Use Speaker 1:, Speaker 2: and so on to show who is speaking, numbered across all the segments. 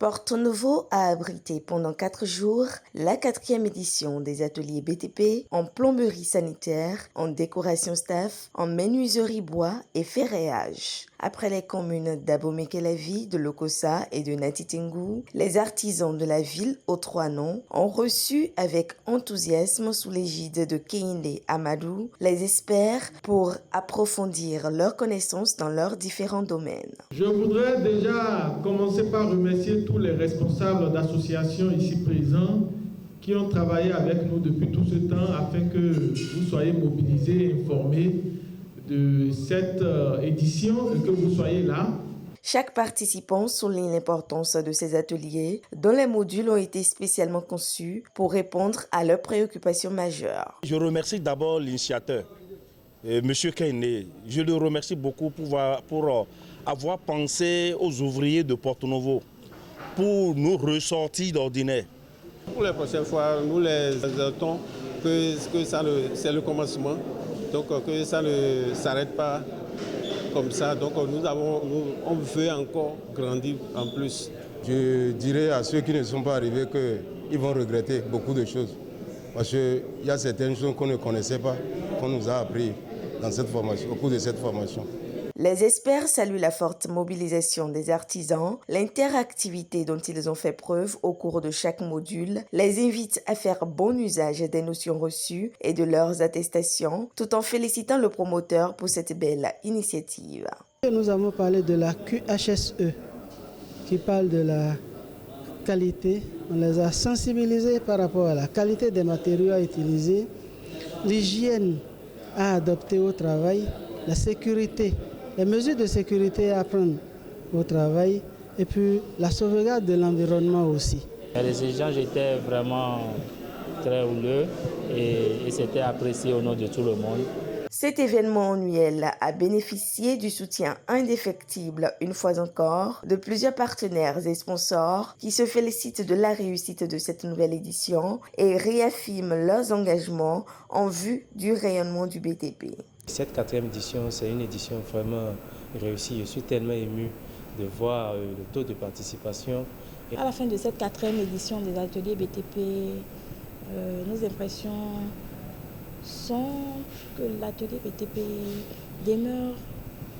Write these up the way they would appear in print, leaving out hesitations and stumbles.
Speaker 1: Porto Novo a abrité pendant 4 jours la 4e édition des ateliers BTP en plomberie sanitaire, en décoration staff, en menuiserie bois et ferraillage. Après les communes d'Abomey-Kélavi, de Lokossa et de Natitingou, les artisans de la ville aux 3 noms ont reçu avec enthousiasme sous l'égide de Kehinde Amadou les experts pour approfondir leurs connaissances dans leurs différents domaines.
Speaker 2: Je voudrais déjà commencer par remercier tous les responsables d'associations ici présents qui ont travaillé avec nous depuis tout ce temps afin que vous soyez mobilisés et informés de cette édition et que vous soyez là.
Speaker 1: Chaque participant souligne l'importance de ces ateliers dont les modules ont été spécialement conçus pour répondre à leurs préoccupations majeures.
Speaker 3: Je remercie d'abord l'initiateur, M. Kehinde. Je le remercie beaucoup pour avoir pensé aux ouvriers de Porto Novo pour nous ressortir d'ordinaire.
Speaker 4: Pour la prochaine fois, nous les alertons que c'est le commencement, donc que ça ne s'arrête pas comme ça. Donc on veut encore grandir en plus.
Speaker 5: Je dirais à ceux qui ne sont pas arrivés qu'ils vont regretter beaucoup de choses. Parce qu'il y a certaines choses qu'on ne connaissait pas, qu'on nous a appris dans cette formation, au cours de cette formation.
Speaker 1: Les experts saluent la forte mobilisation des artisans, l'interactivité dont ils ont fait preuve au cours de chaque module, les invitent à faire bon usage des notions reçues et de leurs attestations, tout en félicitant le promoteur pour cette belle initiative.
Speaker 6: Nous avons parlé de la QHSE, qui parle de la qualité. On les a sensibilisés par rapport à la qualité des matériaux à utiliser, l'hygiène à adopter au travail, la sécurité, les mesures de sécurité à prendre au travail et puis la sauvegarde de l'environnement aussi.
Speaker 7: Les échanges étaient vraiment très houleux et c'était apprécié au nom de tout le monde.
Speaker 1: Cet événement annuel a bénéficié du soutien indéfectible, une fois encore, de plusieurs partenaires et sponsors qui se félicitent de la réussite de cette nouvelle édition et réaffirment leurs engagements en vue du rayonnement du BTP.
Speaker 8: Cette 4e édition, c'est une édition vraiment réussie. Je suis tellement ému de voir le taux de participation.
Speaker 9: À la fin de cette 4e édition des ateliers BTP, nos impressions sont que l'atelier BTP demeure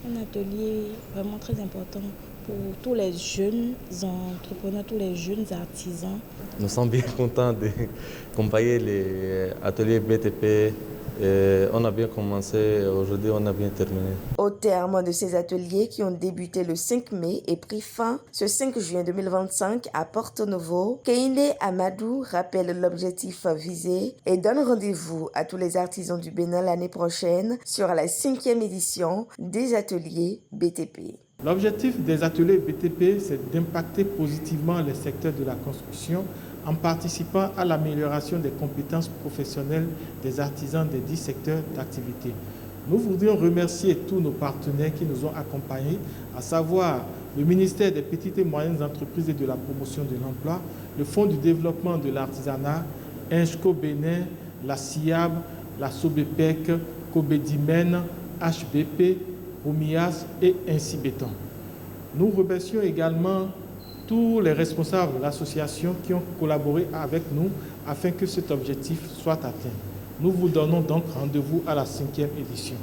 Speaker 9: un atelier vraiment très important pour tous les jeunes entrepreneurs, tous les jeunes artisans.
Speaker 10: Nous sommes bien contents d'accompagner les ateliers BTP. On a bien commencé, aujourd'hui on a bien terminé.
Speaker 1: Au terme de ces ateliers qui ont débuté le 5 mai et pris fin ce 5 juin 2025 à Porto Novo, Kehinde Amadou rappelle l'objectif visé et donne rendez-vous à tous les artisans du Bénin l'année prochaine sur la 5e édition des ateliers BTP.
Speaker 2: L'objectif des ateliers BTP, c'est d'impacter positivement les secteurs de la construction en participant à l'amélioration des compétences professionnelles des artisans des 10 secteurs d'activité. Nous voudrions remercier tous nos partenaires qui nous ont accompagnés, à savoir le ministère des Petites et Moyennes Entreprises et de la Promotion de l'Emploi, le Fonds du développement de l'artisanat, INJCO Bénin, la SIAB, la SOBEPEC, Cobedimen, HBP, OMIAS et Ainsi Béton. Nous remercions également tous les responsables de l'association qui ont collaboré avec nous afin que cet objectif soit atteint. Nous vous donnons donc rendez-vous à la 5e édition.